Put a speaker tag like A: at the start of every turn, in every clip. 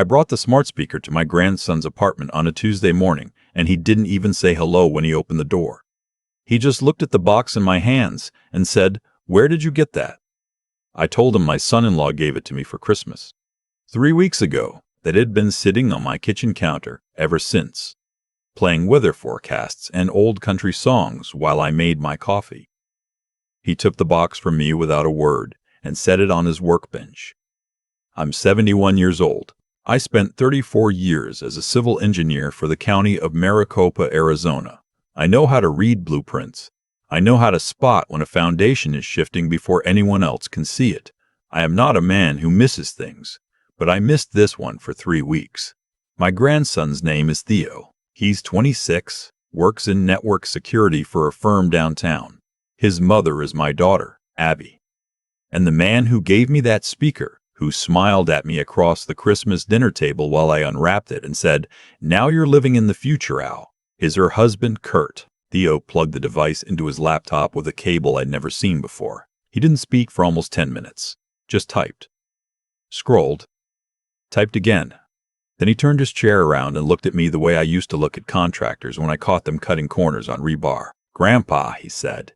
A: I brought the smart speaker to my grandson's apartment on a Tuesday morning, and he didn't even say hello when he opened the door. He just looked at the box in my hands and said, "Where did you get that?" I told him my son-in-law gave it to me for Christmas 3 weeks ago, that it had been sitting on my kitchen counter ever since, playing weather forecasts and old country songs while I made my coffee. He took the box from me without a word and set it on his workbench. I'm 71 years old. I spent 34 years as a civil engineer for the county of Maricopa, Arizona. I know how to read blueprints. I know how to spot when a foundation is shifting before anyone else can see it. I am not a man who misses things, but I missed this one for 3 weeks. My grandson's name is Theo. He's 26, works in network security for a firm downtown. His mother is my daughter, Abby. And the man who gave me that speaker, who smiled at me across the Christmas dinner table while I unwrapped it and said, "Now you're living in the future, Al," is her husband, Kurt. Theo plugged the device into his laptop with a cable I'd never seen before. He didn't speak for almost 10 minutes, just typed. Scrolled. Typed again. Then he turned his chair around and looked at me the way I used to look at contractors when I caught them cutting corners on rebar. "Grandpa," he said,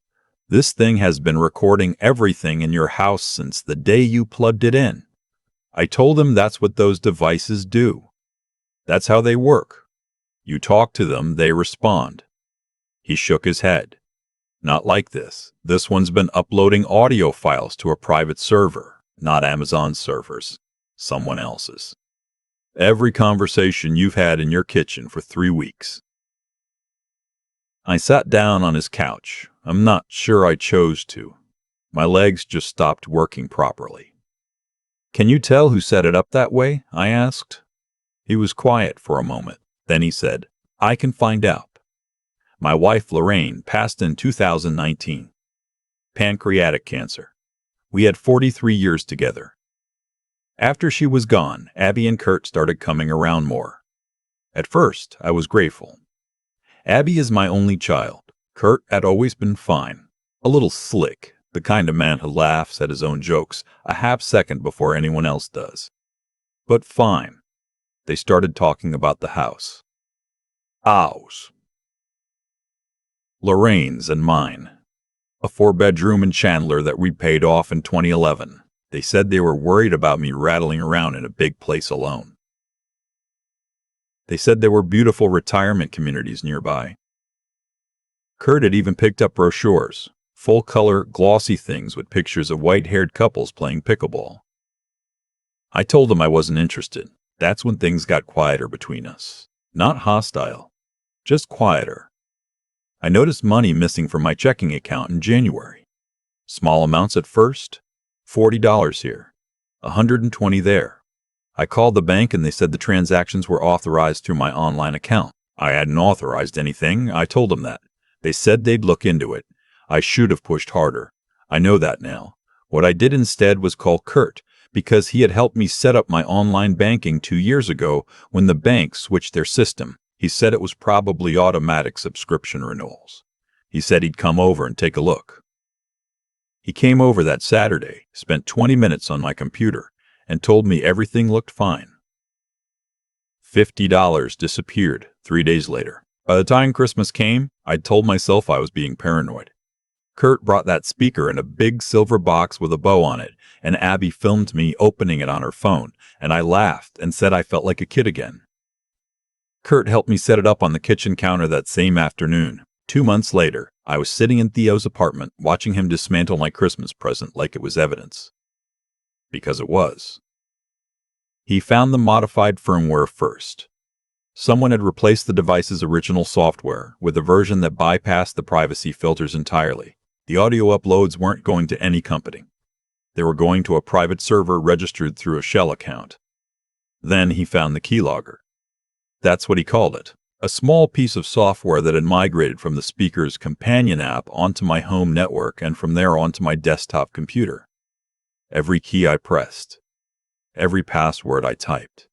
A: "this thing has been recording everything in your house since the day you plugged it in." I told him that's what those devices do. That's how they work. You talk to them, they respond. He shook his head. "Not like this. This one's been uploading audio files to a private server, not Amazon's servers, someone else's. Every conversation you've had in your kitchen for 3 weeks. I sat down on his couch. I'm not sure I chose to. My legs just stopped working properly. "Can you tell who set it up that way?" I asked. He was quiet for a moment. Then he said, "I can find out. My wife, Lorraine, passed in 2019. Pancreatic cancer. We had 43 years together. After she was gone, Abby and Kurt started coming around more. At first, I was grateful. Abby is my only child. Kurt had always been fine. A little slick, the kind of man who laughs at his own jokes a half second before anyone else does. But fine. They started talking about the house. Ours. Lorraine's and mine. A 4-bedroom in Chandler that we paid off in 2011. They said they were worried about me rattling around in a big place alone. They said there were beautiful retirement communities nearby. Kurt had even picked up brochures, full-color, glossy things with pictures of white-haired couples playing pickleball. I told him I wasn't interested. That's when things got quieter between us. Not hostile, just quieter. I noticed money missing from my checking account in January. Small amounts at first, $40 here, $120 there. I called the bank and they said the transactions were authorized through my online account. I hadn't authorized anything. I told them that. They said they'd look into it. I should have pushed harder. I know that now. What I did instead was call Kurt, because he had helped me set up my online banking 2 years ago when the bank switched their system. He said it was probably automatic subscription renewals. He said he'd come over and take a look. He came over that Saturday, spent 20 minutes on my computer, and told me everything looked fine. $50 disappeared 3 days later. By the time Christmas came, I'd told myself I was being paranoid. Kurt brought that speaker in a big silver box with a bow on it, and Abby filmed me opening it on her phone, and I laughed and said I felt like a kid again. Kurt helped me set it up on the kitchen counter that same afternoon. 2 months later, I was sitting in Theo's apartment watching him dismantle my Christmas present like it was evidence. Because it was. He found the modified firmware first. Someone had replaced the device's original software with a version that bypassed the privacy filters entirely. The audio uploads weren't going to any company. They were going to a private server registered through a shell account. Then he found the keylogger. That's what he called it. A small piece of software that had migrated from the speaker's companion app onto my home network and from there onto my desktop computer. Every key I pressed. Every password I typed.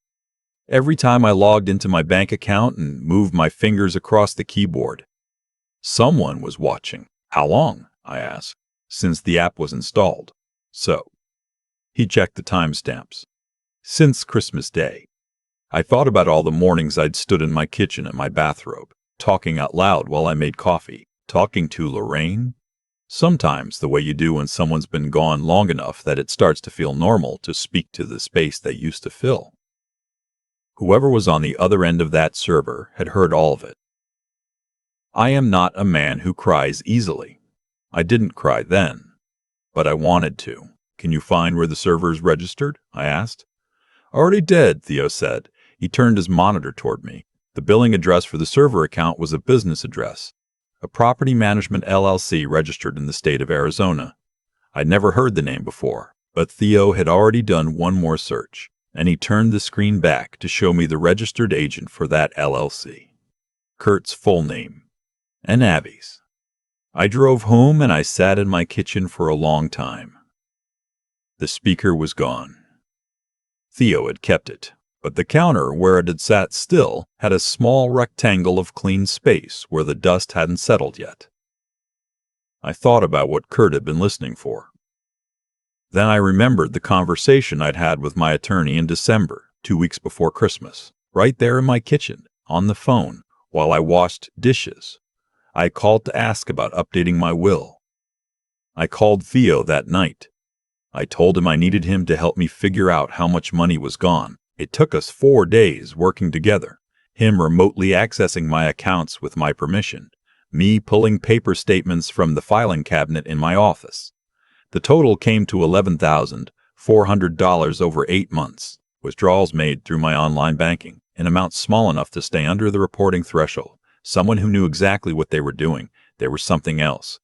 A: Every time I logged into my bank account and moved my fingers across the keyboard. Someone was watching. How long? I asked. Since the app was installed. So. He checked the timestamps. Since Christmas Day. I thought about all the mornings I'd stood in my kitchen in my bathrobe, talking out loud while I made coffee, talking to Lorraine. Sometimes the way you do when someone's been gone long enough that it starts to feel normal to speak to the space they used to fill. Whoever was on the other end of that server had heard all of it. I am not a man who cries easily. I didn't cry then, but I wanted to. Can you find where the server is registered? I asked. Already did, Theo said. He turned his monitor toward me. The billing address for the server account was a business address, a property management LLC registered in the state of Arizona. I'd never heard the name before, but Theo had already done one more search, and he turned the screen back to show me the registered agent for that LLC. Kurt's full name. And Abby's. I drove home and I sat in my kitchen for a long time. The speaker was gone. Theo had kept it, but the counter where it had sat still had a small rectangle of clean space where the dust hadn't settled yet. I thought about what Kurt had been listening for. Then I remembered the conversation I'd had with my attorney in December, 2 weeks before Christmas, right there in my kitchen, on the phone, while I washed dishes. I called to ask about updating my will. I called Theo that night. I told him I needed him to help me figure out how much money was gone. It took us 4 days working together, him remotely accessing my accounts with my permission, me pulling paper statements from the filing cabinet in my office. The total came to $11,400 over 8 months, withdrawals made through my online banking, in amounts small enough to stay under the reporting threshold. Someone who knew exactly what they were doing. There was something else.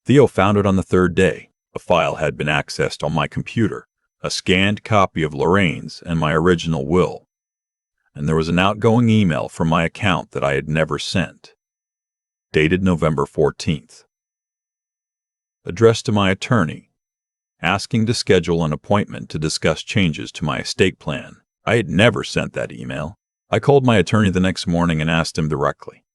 A: Theo found it on the 3rd day. A file had been accessed on my computer, a scanned copy of Lorraine's and my original will. And there was an outgoing email from my account that I had never sent. Dated November 14th. Addressed to my attorney, asking to schedule an appointment to discuss changes to my estate plan. I had never sent that email. I called my attorney the next morning and asked him directly.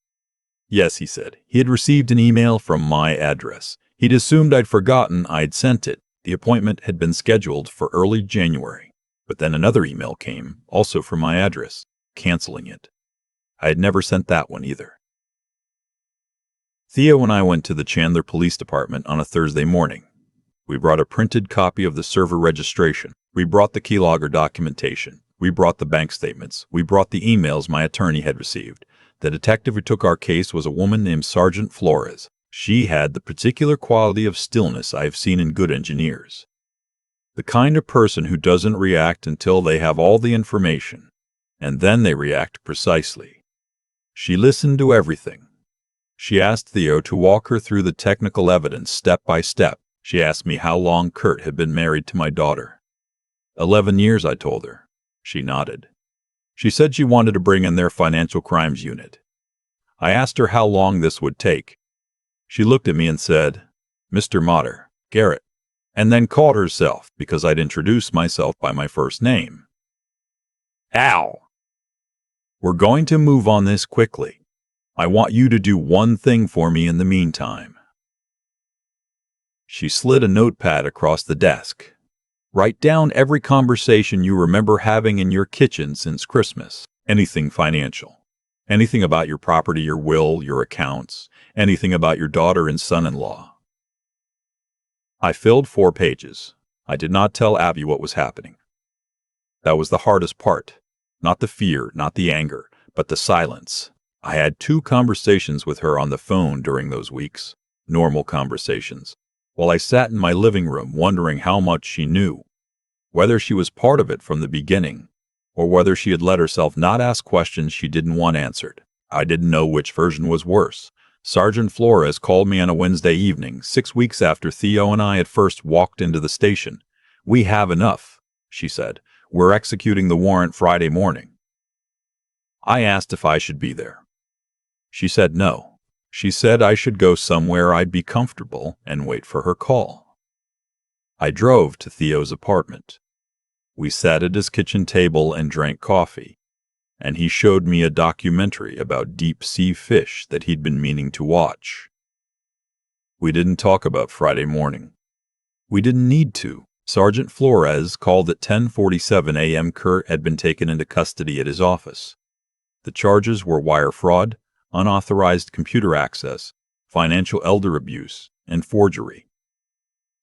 A: Yes, he said. He had received an email from my address. He'd assumed I'd forgotten I'd sent it. The appointment had been scheduled for early January. But then another email came, also from my address, canceling it. I had never sent that one either. Theo and I went to the Chandler Police Department on a Thursday morning. We brought a printed copy of the server registration. We brought the keylogger documentation. We brought the bank statements. We brought the emails my attorney had received. The detective who took our case was a woman named Sergeant Flores. She had the particular quality of stillness I have seen in good engineers. The kind of person who doesn't react until they have all the information, and then they react precisely. She listened to everything. She asked Theo to walk her through the technical evidence step by step. She asked me how long Kurt had been married to my daughter. 11 years, I told her. She nodded. She said she wanted to bring in their financial crimes unit. I asked her how long this would take. She looked at me and said, Mr. Motter, Garrett, and then called herself because I'd introduced myself by my first name. Al. We're going to move on this quickly. I want you to do one thing for me in the meantime. She slid a notepad across the desk. Write down every conversation you remember having in your kitchen since Christmas. Anything financial. Anything about your property, your will, your accounts. Anything about your daughter and son-in-law. I filled 4 pages. I did not tell Abby what was happening. That was the hardest part. Not the fear, not the anger, but the silence. I had 2 conversations with her on the phone during those weeks. Normal conversations. While I sat in my living room wondering how much she knew. Whether she was part of it from the beginning, or whether she had let herself not ask questions she didn't want answered. I didn't know which version was worse. Sergeant Flores called me on a Wednesday evening, 6 weeks after Theo and I had first walked into the station. We have enough, she said. We're executing the warrant Friday morning. I asked if I should be there. She said no. She said I should go somewhere I'd be comfortable and wait for her call. I drove to Theo's apartment. We sat at his kitchen table and drank coffee, and he showed me a documentary about deep-sea fish that he'd been meaning to watch. We didn't talk about Friday morning. We didn't need to. Sergeant Flores called at 10:47 a.m. Kurt had been taken into custody at his office. The charges were wire fraud, unauthorized computer access, financial elder abuse, and forgery.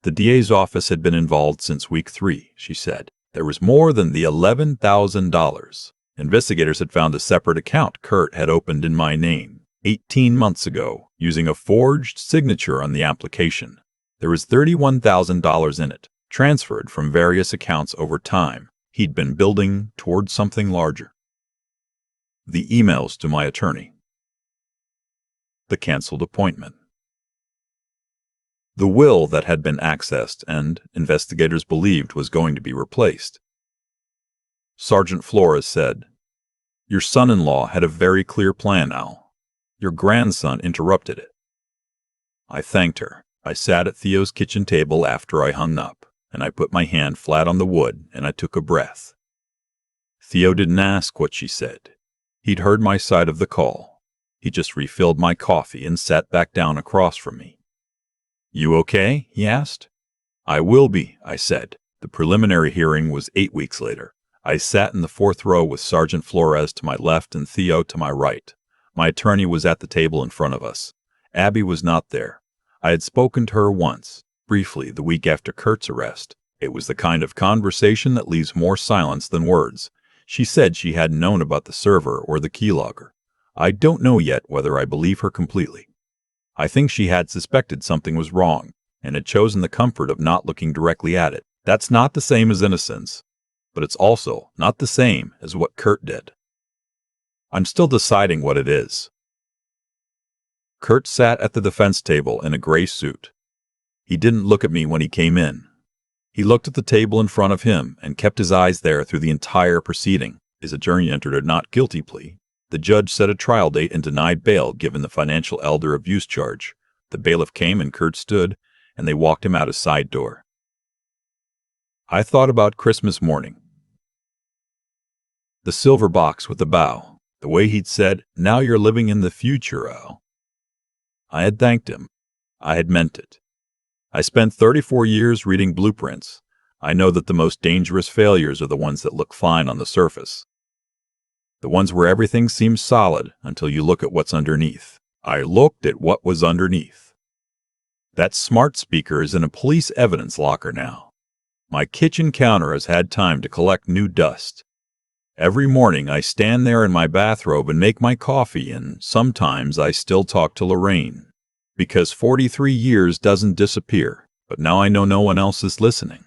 A: The DA's office had been involved since week 3, she said. There was more than the $11,000. Investigators had found a separate account Kurt had opened in my name 18 months ago, using a forged signature on the application. There was $31,000 in it, transferred from various accounts over time. He'd been building toward something larger. The emails to my attorney. The canceled appointment. The will that had been accessed and, investigators believed, was going to be replaced. Sergeant Flores said, "Your son-in-law had a very clear plan, Al. Your grandson interrupted it." I thanked her. I sat at Theo's kitchen table after I hung up, and I put my hand flat on the wood and I took a breath. Theo didn't ask what she said. He'd heard my side of the call. He just refilled my coffee and sat back down across from me. "You okay?" he asked. "I will be," I said. The preliminary hearing was 8 weeks later. I sat in the 4th row with Sergeant Flores to my left and Theo to my right. My attorney was at the table in front of us. Abby was not there. I had spoken to her once, briefly, the week after Kurt's arrest. It was the kind of conversation that leaves more silence than words. She said she hadn't known about the server or the keylogger. I don't know yet whether I believe her completely. I think she had suspected something was wrong, and had chosen the comfort of not looking directly at it. That's not the same as innocence, but it's also not the same as what Kurt did. I'm still deciding what it is. Kurt sat at the defense table in a gray suit. He didn't look at me when he came in. He looked at the table in front of him and kept his eyes there through the entire proceeding. His attorney entered a not guilty plea. The judge set a trial date and denied bail given the financial elder abuse charge. The bailiff came and Kurt stood, and they walked him out a side door. I thought about Christmas morning. The silver box with the bow. The way he'd said, "Now you're living in the future, Al." I had thanked him. I had meant it. I spent 34 years reading blueprints. I know that the most dangerous failures are the ones that look fine on the surface. The ones where everything seems solid until you look at what's underneath. I looked at what was underneath. That smart speaker is in a police evidence locker now. My kitchen counter has had time to collect new dust. Every morning I stand there in my bathrobe and make my coffee, and sometimes I still talk to Lorraine. Because 43 years doesn't disappear, but now I know no one else is listening.